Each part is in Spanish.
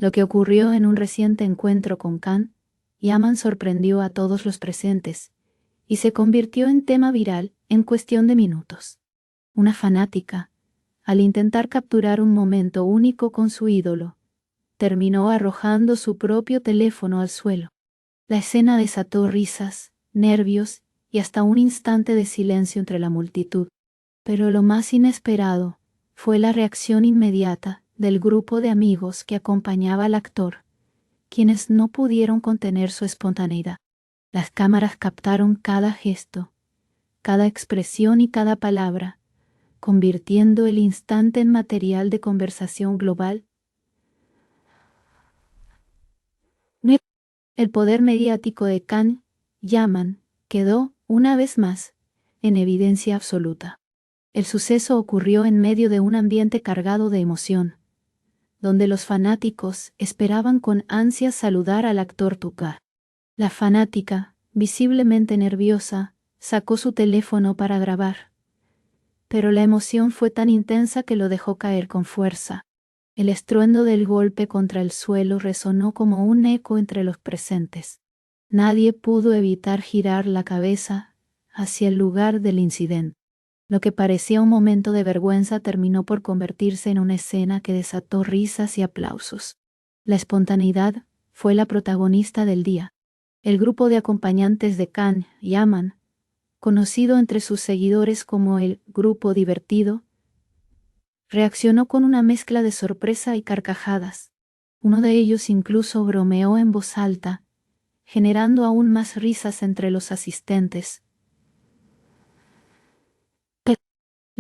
Lo que ocurrió en un reciente encuentro con Can Yaman sorprendió a todos los presentes y se convirtió en tema viral en cuestión de minutos. Una fanática, al intentar capturar un momento único con su ídolo, terminó arrojando su propio teléfono al suelo. La escena desató risas, nervios y hasta un instante de silencio entre la multitud. Pero lo más inesperado fue la reacción inmediata del grupo de amigos que acompañaba al actor, quienes no pudieron contener su espontaneidad. Las cámaras captaron cada gesto, cada expresión y cada palabra, convirtiendo el instante en material de conversación global. El poder mediático de Can Yaman quedó, una vez más, en evidencia absoluta. El suceso ocurrió en medio de un ambiente cargado de emoción, donde los fanáticos esperaban con ansias saludar al actor Tuka. La fanática, visiblemente nerviosa, sacó su teléfono para grabar. Pero la emoción fue tan intensa que lo dejó caer con fuerza. El estruendo del golpe contra el suelo resonó como un eco entre los presentes. Nadie pudo evitar girar la cabeza hacia el lugar del incidente. Lo que parecía un momento de vergüenza terminó por convertirse en una escena que desató risas y aplausos. La espontaneidad fue la protagonista del día. El grupo de acompañantes de Can Yaman, conocido entre sus seguidores como el Grupo Divertido, reaccionó con una mezcla de sorpresa y carcajadas. Uno de ellos incluso bromeó en voz alta, generando aún más risas entre los asistentes.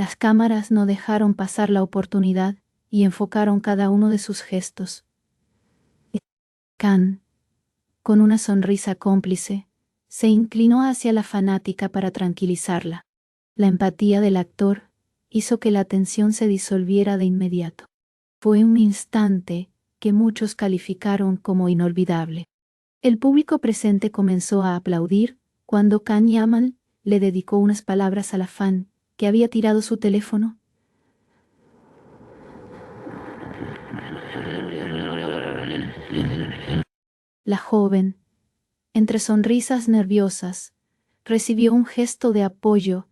Las cámaras no dejaron pasar la oportunidad y enfocaron cada uno de sus gestos. Can, con una sonrisa cómplice, se inclinó hacia la fanática para tranquilizarla. La empatía del actor hizo que la tensión se disolviera de inmediato. Fue un instante que muchos calificaron como inolvidable. El público presente comenzó a aplaudir cuando Can Yaman le dedicó unas palabras a la fan que había tirado su teléfono. La joven, entre sonrisas nerviosas, recibió un gesto de apoyo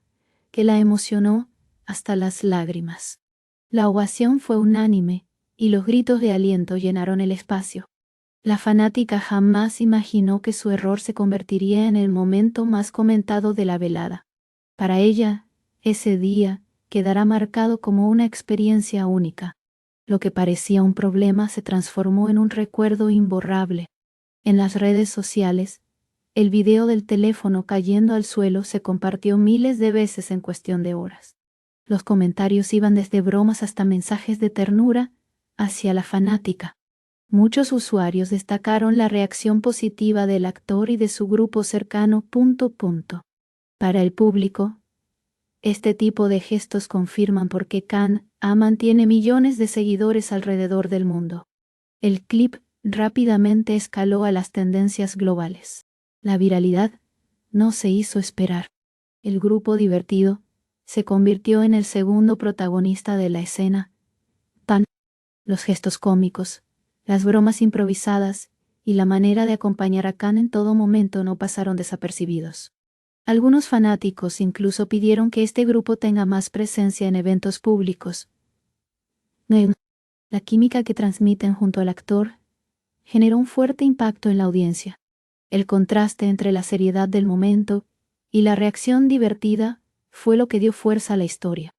que la emocionó hasta las lágrimas. La ovación fue unánime y los gritos de aliento llenaron el espacio. La fanática jamás imaginó que su error se convertiría en el momento más comentado de la velada. Para ella, ese día quedará marcado como una experiencia única. Lo que parecía un problema se transformó en un recuerdo imborrable. En las redes sociales, el video del teléfono cayendo al suelo se compartió miles de veces en cuestión de horas. Los comentarios iban desde bromas hasta mensajes de ternura hacia la fanática. Muchos usuarios destacaron la reacción positiva del actor y de su grupo cercano. Para el público, este tipo de gestos confirman por qué Can Yaman tiene millones de seguidores alrededor del mundo. El clip rápidamente escaló a las tendencias globales. La viralidad no se hizo esperar. El grupo divertido se convirtió en el segundo protagonista de la escena. Los gestos cómicos, las bromas improvisadas y la manera de acompañar a Can en todo momento no pasaron desapercibidos. Algunos fanáticos incluso pidieron que este grupo tenga más presencia en eventos públicos. La química que transmiten junto al actor generó un fuerte impacto en la audiencia. El contraste entre la seriedad del momento y la reacción divertida fue lo que dio fuerza a la historia.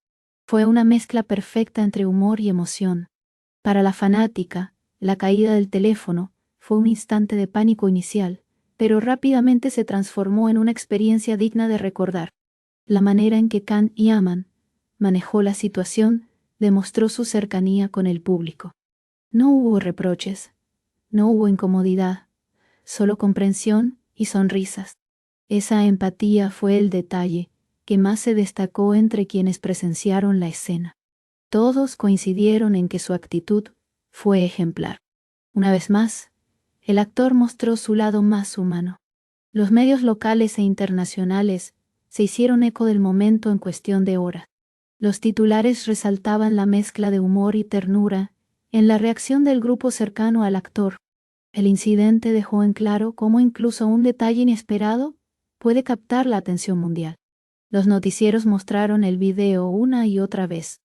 Fue una mezcla perfecta entre humor y emoción. Para la fanática, la caída del teléfono fue un instante de pánico inicial, pero rápidamente se transformó en una experiencia digna de recordar. La manera en que Can Yaman manejó la situación demostró su cercanía con el público. No hubo reproches, no hubo incomodidad, solo comprensión y sonrisas. Esa empatía fue el detalle que más se destacó entre quienes presenciaron la escena. Todos coincidieron en que su actitud fue ejemplar. Una vez más, el actor mostró su lado más humano. Los medios locales e internacionales se hicieron eco del momento en cuestión de horas. Los titulares resaltaban la mezcla de humor y ternura En la reacción del grupo cercano al actor, el incidente dejó en claro cómo incluso un detalle inesperado puede captar la atención mundial. Los noticieros mostraron el video una y otra vez.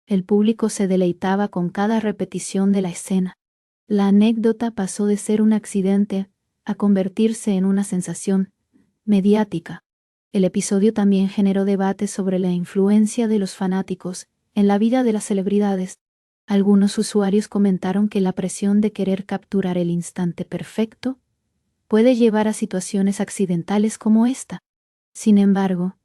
El público se deleitaba con cada repetición de la escena. La anécdota pasó de ser un accidente a convertirse en una sensación mediática. El episodio también generó debates sobre la influencia de los fanáticos en la vida de las celebridades. Algunos usuarios comentaron que la presión de querer capturar el instante perfecto puede llevar a situaciones accidentales como esta. Sin embargo,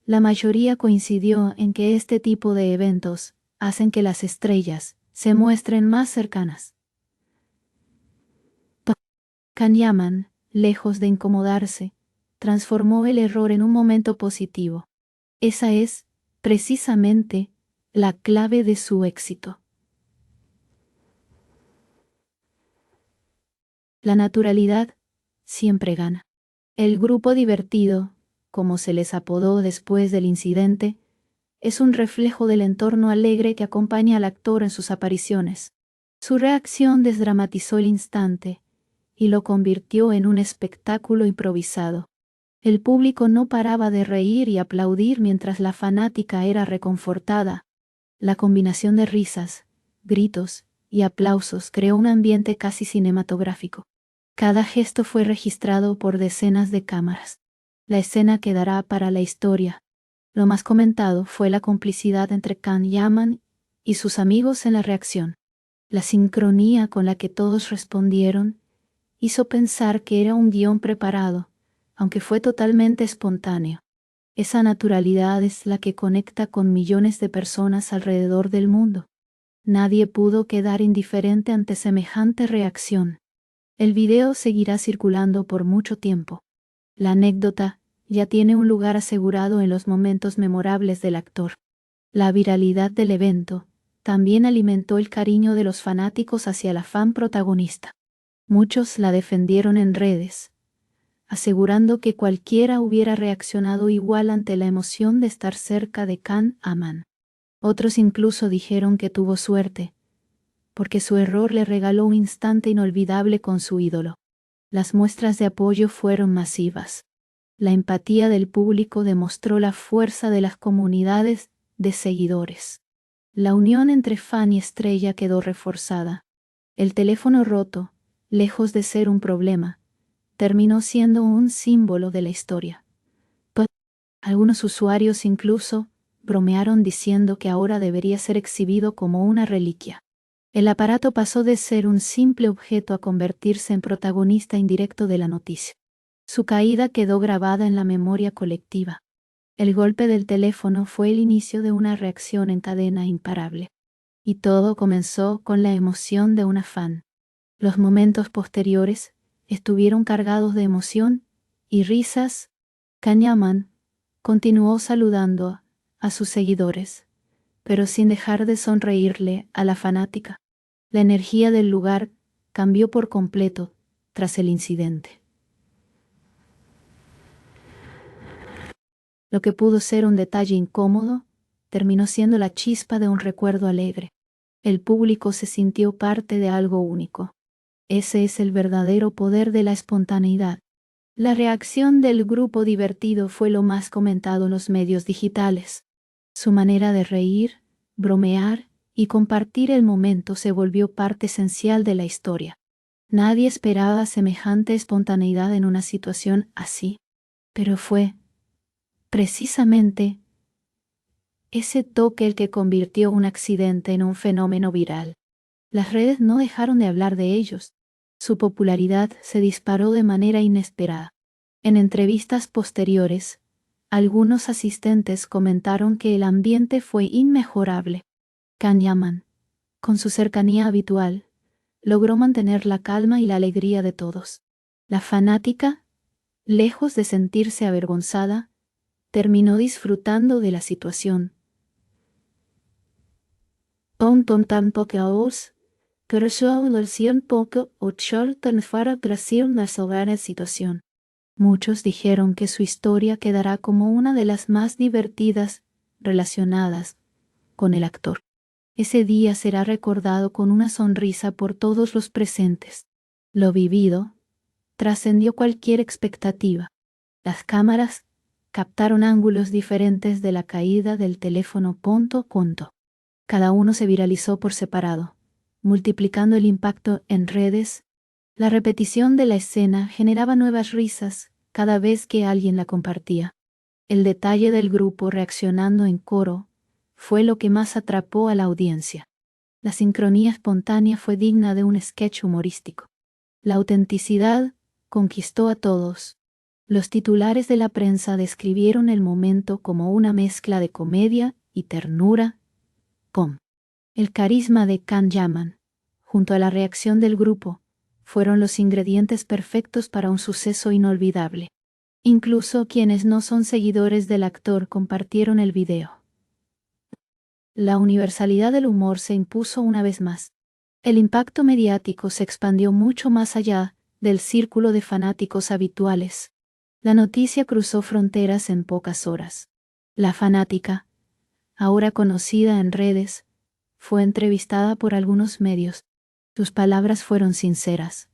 la mayoría coincidió en que este tipo de eventos hacen que las estrellas se muestren más cercanas. Can Yaman, lejos de incomodarse, transformó el error en un momento positivo. Esa es, precisamente, la clave de su éxito. La naturalidad siempre gana. El grupo divertido, como se les apodó después del incidente, es un reflejo del entorno alegre que acompaña al actor en sus apariciones. Su reacción desdramatizó el instante y lo convirtió en un espectáculo improvisado. El público no paraba de reír y aplaudir mientras la fanática era reconfortada. La combinación de risas, gritos y aplausos creó un ambiente casi cinematográfico. Cada gesto fue registrado por decenas de cámaras. La escena quedará para la historia. Lo más comentado fue la complicidad entre Can Yaman y sus amigos en la reacción. La sincronía con la que todos respondieron hizo pensar que era un guión preparado, aunque fue totalmente espontáneo. Esa naturalidad es la que conecta con millones de personas alrededor del mundo. Nadie pudo quedar indiferente ante semejante reacción. El video seguirá circulando por mucho tiempo. La anécdota ya tiene un lugar asegurado en los momentos memorables del actor. La viralidad del evento también alimentó el cariño de los fanáticos hacia la fan protagonista. Muchos la defendieron en redes, asegurando que cualquiera hubiera reaccionado igual ante la emoción de estar cerca de Can Yaman. Otros incluso dijeron que tuvo suerte, porque su error le regaló un instante inolvidable con su ídolo. Las muestras de apoyo fueron masivas. La empatía del público demostró la fuerza de las comunidades de seguidores. La unión entre fan y estrella quedó reforzada. El teléfono roto, lejos de ser un problema, terminó siendo un símbolo de la historia. Algunos usuarios incluso bromearon diciendo que ahora debería ser exhibido como una reliquia. El aparato pasó de ser un simple objeto a convertirse en protagonista indirecto de la noticia. Su caída quedó grabada en la memoria colectiva. El golpe del teléfono fue el inicio de una reacción en cadena imparable. Y todo comenzó con la emoción de una fan. Los momentos posteriores estuvieron cargados de emoción y risas. Can Yaman continuó saludando a sus seguidores, pero sin dejar de sonreírle a la fanática. La energía del lugar cambió por completo tras el incidente. Lo que pudo ser un detalle incómodo, terminó siendo la chispa de un recuerdo alegre. El público se sintió parte de algo único. Ese es el verdadero poder de la espontaneidad. La reacción del grupo divertido fue lo más comentado en los medios digitales. Su manera de reír, bromear y compartir el momento se volvió parte esencial de la historia. Nadie esperaba semejante espontaneidad en una situación así, pero fue, precisamente, ese toque el que convirtió un accidente en un fenómeno viral. Las redes no dejaron de hablar de ellos. Su popularidad se disparó de manera inesperada. En entrevistas posteriores, algunos asistentes comentaron que el ambiente fue inmejorable. Can Yaman, con su cercanía habitual, logró mantener la calma y la alegría de todos. La fanática, lejos de sentirse avergonzada, terminó disfrutando de la situación. Tanto que a vos, creció el poco o tan fuera creció la soberana situación. Muchos dijeron que su historia quedará como una de las más divertidas relacionadas con el actor. Ese día será recordado con una sonrisa por todos los presentes. Lo vivido trascendió cualquier expectativa. Las cámaras captaron ángulos diferentes de la caída del teléfono punto a punto. Cada uno se viralizó por separado, multiplicando el impacto en redes. La repetición de la escena generaba nuevas risas cada vez que alguien la compartía. El detalle del grupo reaccionando en coro fue lo que más atrapó a la audiencia. La sincronía espontánea fue digna de un sketch humorístico. La autenticidad conquistó a todos. Los titulares de la prensa describieron el momento como una mezcla de comedia y ternura. ¡Pum! El carisma de Can Yaman, junto a la reacción del grupo, fueron los ingredientes perfectos para un suceso inolvidable. Incluso quienes no son seguidores del actor compartieron el video. La universalidad del humor se impuso una vez más. El impacto mediático se expandió mucho más allá del círculo de fanáticos habituales. La noticia cruzó fronteras en pocas horas. La fanática, ahora conocida en redes, fue entrevistada por algunos medios. Sus palabras fueron sinceras.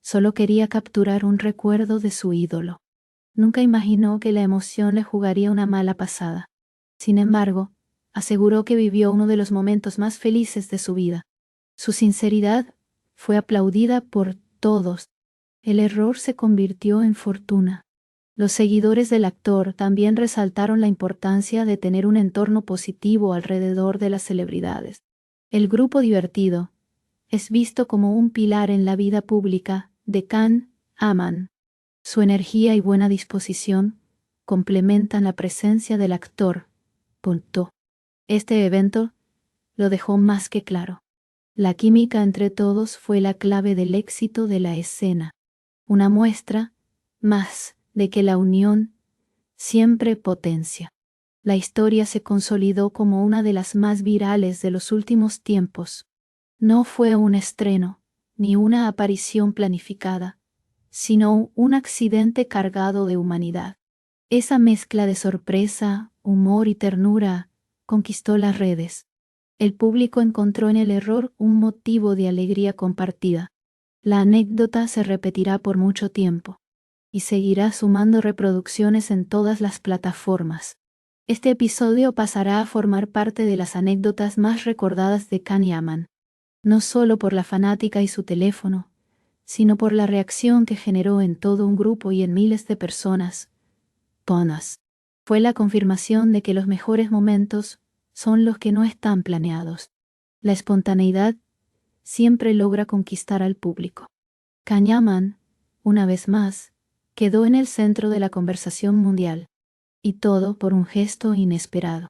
Solo quería capturar un recuerdo de su ídolo. Nunca imaginó que la emoción le jugaría una mala pasada. Sin embargo, aseguró que vivió uno de los momentos más felices de su vida. Su sinceridad fue aplaudida por todos. El error se convirtió en fortuna. Los seguidores del actor también resaltaron la importancia de tener un entorno positivo alrededor de las celebridades. El grupo divertido es visto como un pilar en la vida pública de Can Yaman. Su energía y buena disposición complementan la presencia del actor. Este evento lo dejó más que claro. La química entre todos fue la clave del éxito de la escena. Una muestra más de que la unión siempre potencia. La historia se consolidó como una de las más virales de los últimos tiempos. No fue un estreno, ni una aparición planificada, sino un accidente cargado de humanidad. Esa mezcla de sorpresa, humor y ternura conquistó las redes. El público encontró en el error un motivo de alegría compartida. La anécdota se repetirá por mucho tiempo y seguirá sumando reproducciones en todas las plataformas. Este episodio pasará a formar parte de las anécdotas más recordadas de Can Yaman, no solo por la fanática y su teléfono, sino por la reacción que generó en todo un grupo y en miles de personas. Fue la confirmación de que los mejores momentos son los que no están planeados. La espontaneidad siempre logra conquistar al público. Can Yaman, una vez más, quedó en el centro de la conversación mundial, y todo por un gesto inesperado.